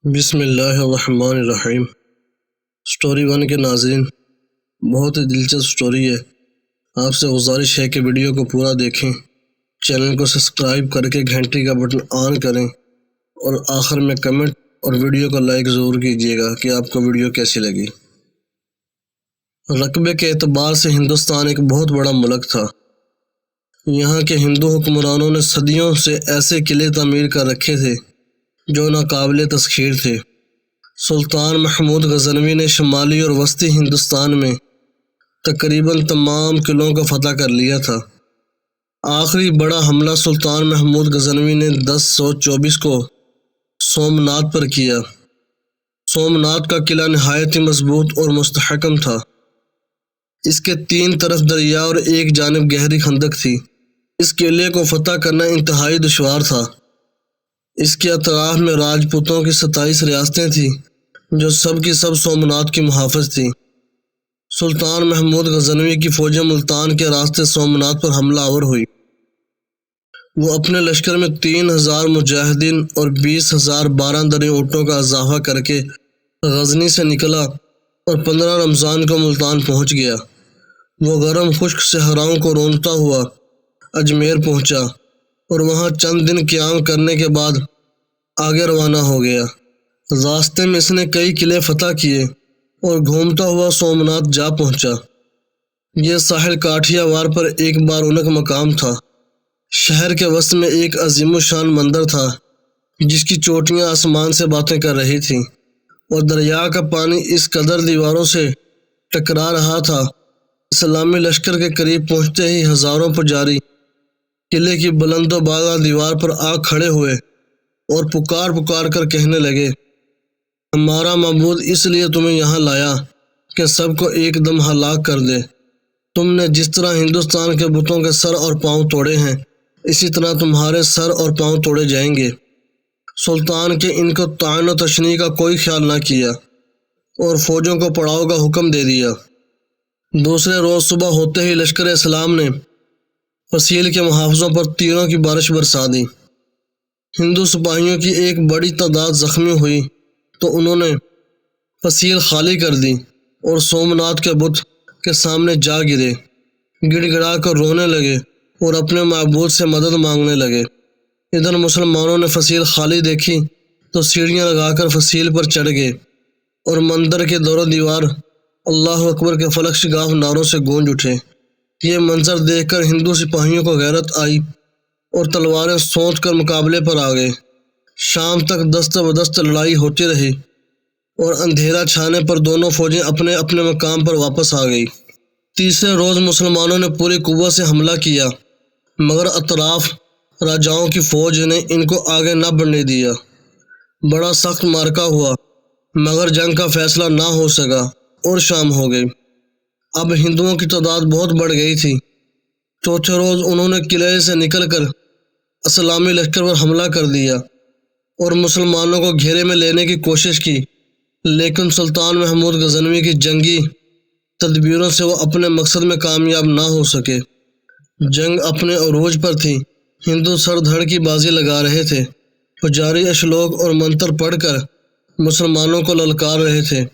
بسم اللہ الرحمن الرحیم۔ سٹوری 1 کے ناظرین، بہت ہی دلچسپ سٹوری ہے۔ آپ سے گزارش ہے کہ ویڈیو کو پورا دیکھیں، چینل کو سبسکرائب کر کے گھنٹی کا بٹن آن کریں اور آخر میں کمنٹ اور ویڈیو کو لائک ضرور کیجیے گا کہ آپ کو ویڈیو کیسی لگی۔ رقبے کے اعتبار سے ہندوستان ایک بہت بڑا ملک تھا۔ یہاں کے ہندو حکمرانوں نے صدیوں سے ایسے قلعے تعمیر کر رکھے تھے جو ناقابل تسخیر تھے۔ سلطان محمود غزنوی نے شمالی اور وسطی ہندوستان میں تقریباً تمام قلعوں کو فتح کر لیا تھا۔ آخری بڑا حملہ سلطان محمود غزنوی نے 1024 کو سومنات پر کیا۔ سومنات کا قلعہ نہایت ہی مضبوط اور مستحکم تھا۔ اس کے 3 طرف دریا اور ایک جانب گہری خندق تھی۔ اس قلعے کو فتح کرنا انتہائی دشوار تھا۔ اس کے اطراف میں راجپوتوں کی 27 ریاستیں تھیں جو سب کی سب سومنات کی محافظ تھیں۔ سلطان محمود غزنوی کی فوجیں ملتان کے راستے سومنات پر حملہ آور ہوئی۔ وہ اپنے لشکر میں 3000 مجاہدین اور 20,000 12 اونٹوں کا اضافہ کر کے غزنی سے نکلا اور 15 رمضان کو ملتان پہنچ گیا۔ وہ گرم خشک صحراؤں کو رونتا ہوا اجمیر پہنچا اور وہاں چند دن قیام کرنے کے بعد آگے روانہ ہو گیا۔ راستے میں اس نے کئی قلعے فتح کیے اور گھومتا ہوا سومنات جا پہنچا۔ یہ ساحل کاٹھیا وار پر ایک بارونق مقام تھا۔ شہر کے وسط میں ایک عظیم الشان مندر تھا جس کی چوٹیاں آسمان سے باتیں کر رہی تھیں اور دریا کا پانی اس قدر دیواروں سے ٹکرا رہا تھا۔ اسلامی لشکر کے قریب پہنچتے ہی ہزاروں پجاری قلعے کی بلند و بالا دیوار پر آ کھڑے ہوئے اور پکار کر کہنے لگے، ہمارا معبود اس لیے تمہیں یہاں لایا کہ سب کو ایک دم ہلاک کر دے۔ تم نے جس طرح ہندوستان کے بتوں کے سر اور پاؤں توڑے ہیں، اسی طرح تمہارے سر اور پاؤں توڑے جائیں گے۔ سلطان کے ان کو طعن و تشنیع کا کوئی خیال نہ کیا اور فوجوں کو پڑاؤ کا حکم دے دیا۔ دوسرے روز صبح ہوتے ہی لشکر اسلام نے فصیل کے محافظوں پر تیروں کی بارش برسا دی۔ ہندو سپاہیوں کی ایک بڑی تعداد زخمی ہوئی تو انہوں نے فصیل خالی کر دی اور سومنات کے بت کے سامنے جا گرے، گڑ گڑا کر رونے لگے اور اپنے معبود سے مدد مانگنے لگے۔ ادھر مسلمانوں نے فصیل خالی دیکھی تو سیڑھیاں لگا کر فصیل پر چڑھ گئے اور مندر کے دور و دیوار اللہ اکبر کے فلک شگاف نعروں سے گونج اٹھے۔ یہ منظر دیکھ کر ہندو سپاہیوں کو غیرت آئی اور تلواریں سونت کر مقابلے پر آ گئے۔ شام تک دست بدست لڑائی ہوتی رہی اور اندھیرا چھانے پر دونوں فوجیں اپنے اپنے مقام پر واپس آ گئی۔ تیسرے روز مسلمانوں نے پوری قوت سے حملہ کیا مگر اطراف راجاؤں کی فوج نے ان کو آگے نہ بڑھنے دیا۔ بڑا سخت معرکہ ہوا مگر جنگ کا فیصلہ نہ ہو سکا اور شام ہو گئی۔ اب ہندوؤں کی تعداد بہت بڑھ گئی تھی۔ چوتھے روز انہوں نے قلعے سے نکل کر اسلامی لشکر پر حملہ کر دیا اور مسلمانوں کو گھیرے میں لینے کی کوشش کی، لیکن سلطان محمود غزنوی کی جنگی تدبیروں سے وہ اپنے مقصد میں کامیاب نہ ہو سکے۔ جنگ اپنے عروج پر تھی۔ ہندو سر دھڑ کی بازی لگا رہے تھے۔ پجاری اشلوک اور منتر پڑھ کر مسلمانوں کو للکار رہے تھے۔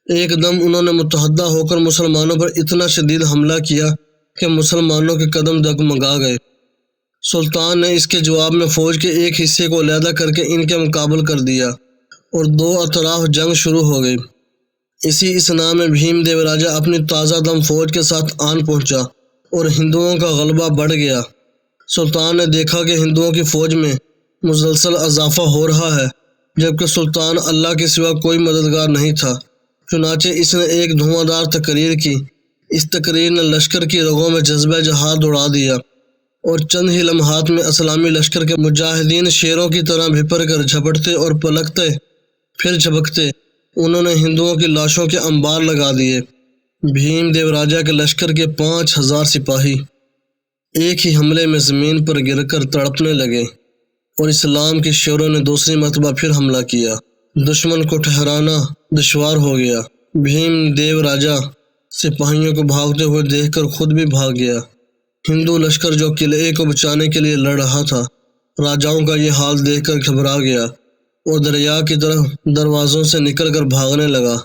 ایک دم انہوں نے متحدہ ہو کر مسلمانوں پر اتنا شدید حملہ کیا کہ مسلمانوں کے قدم ڈگمگا گئے۔ سلطان نے اس کے جواب میں فوج کے ایک حصے کو علیحدہ کر کے ان کے مقابل کر دیا اور دو اطراف جنگ شروع ہو گئی۔ اسی اثناء میں بھیم دیو راجہ اپنی تازہ دم فوج کے ساتھ آن پہنچا اور ہندوؤں کا غلبہ بڑھ گیا۔ سلطان نے دیکھا کہ ہندوؤں کی فوج میں مسلسل اضافہ ہو رہا ہے جبکہ سلطان اللہ کے سوا کوئی مددگار نہیں تھا۔ چنانچہ اس نے ایک دھواں دار تقریر کی۔ اس تقریر نے لشکر کی رگوں میں جذبہ جہاد اڑا دیا اور چند ہی لمحات میں اسلامی لشکر کے مجاہدین شیروں کی طرح بھپر کر جھپٹتے اور پلکتے پھر جھپکتے انہوں نے ہندوؤں کی لاشوں کے انبار لگا دیے۔ بھیم دیو راجہ کے لشکر کے 5000 سپاہی ایک ہی حملے میں زمین پر گر کر تڑپنے لگے اور اسلام کے شیروں نے دوسری مرتبہ پھر حملہ کیا۔ دشمن کو ٹھہرانا دشوار ہو گیا۔ بھیم دیو راجہ سپاہیوں کو بھاگتے ہوئے دیکھ کر خود بھی بھاگ گیا۔ ہندو لشکر جو قلعے کو بچانے کے لیے لڑ رہا تھا، راجاؤں کا یہ حال دیکھ کر گھبرا گیا اور دریا کی طرف دروازوں سے نکل کر بھاگنے لگا۔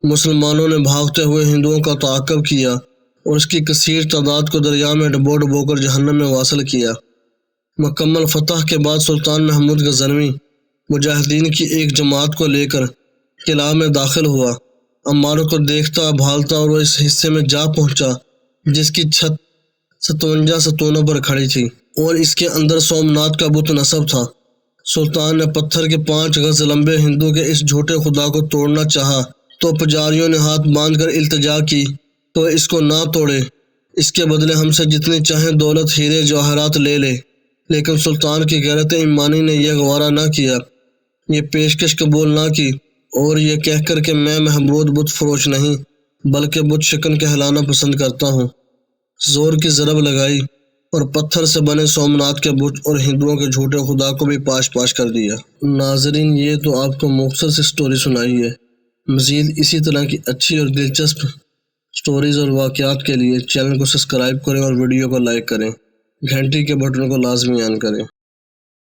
مسلمانوں نے بھاگتے ہوئے ہندوؤں کا تعاقب کیا اور اس کی کثیر تعداد کو دریا میں ڈبو ڈبو کر جہنم میں واصل کیا۔ مکمل فتح کے بعد سلطان محمود غزنوی مجاہدین کی ایک جماعت کو لے کر قلعہ میں داخل ہوا۔ عمار کو دیکھتا بھالتا اور وہ اس حصے میں جا پہنچا جس کی چھت 57 ستونوں پر کھڑی تھی اور اس کے اندر سومناتھ کا بت نصب تھا۔ سلطان نے پتھر کے 5 گز لمبے ہندو کے اس جھوٹے خدا کو توڑنا چاہا تو پجاریوں نے ہاتھ باندھ کر التجا کی تو اس کو نہ توڑے، اس کے بدلے ہم سے جتنی چاہیں دولت ہیرے جواہرات لے لے۔ لیکن سلطان کی غیرت ایمانی نے یہ گوارا نہ کیا، یہ پیشکش قبول نہ کی اور یہ کہہ کر کہ میں محمود بت فروش نہیں بلکہ بت شکن کہلانا پسند کرتا ہوں، زور کی ضرب لگائی اور پتھر سے بنے سومناتھ کے بت اور ہندوؤں کے جھوٹے خدا کو بھی پاش پاش کر دیا۔ ناظرین، یہ تو آپ کو مختصر سی سٹوری سنائی ہے۔ مزید اسی طرح کی اچھی اور دلچسپ سٹوریز اور واقعات کے لیے چینل کو سبسکرائب کریں اور ویڈیو کو لائک کریں، گھنٹی کے بٹن کو لازمی آن کریں۔